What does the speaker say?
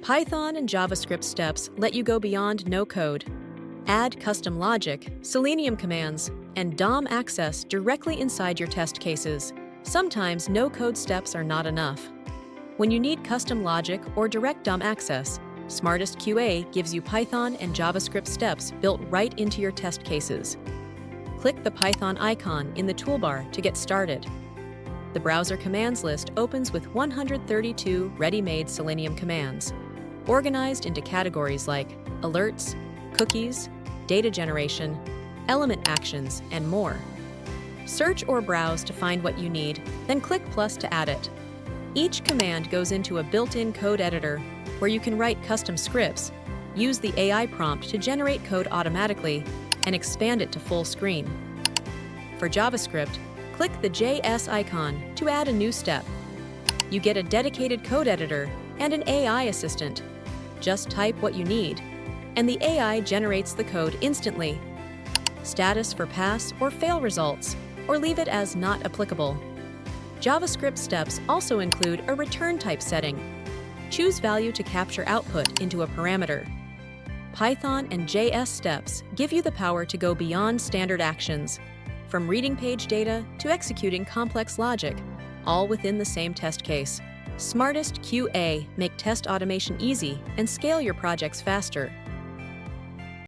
Python and JavaScript steps let you go beyond no code. Add custom logic, Selenium commands, and DOM access directly inside your test cases. Sometimes no-code steps are not enough. When you need custom logic or direct DOM access, SmartestQA gives you Python and JavaScript steps built right into your test cases. Click the Python icon in the toolbar to get started. The browser commands list opens with 132 ready-made Selenium commands, organized into categories like alerts, cookies, data generation, element actions, and more. Search or browse to find what you need, then click plus to add it. Each command goes into a built-in code editor where you can write custom scripts, use the AI prompt to generate code automatically, and expand it to full screen. For JavaScript, click the JS icon to add a new step. You get a dedicated code editor and an AI assistant. Just type what you need, and the AI generates the code instantly. Status for pass or fail results, or leave it as not applicable. JavaScript steps also include a return type setting. Choose value to capture output into a parameter. Python and JS steps give you the power to go beyond standard actions, from reading page data to executing complex logic, all within the same test case. SmartestQA make test automation easy and scale your projects faster.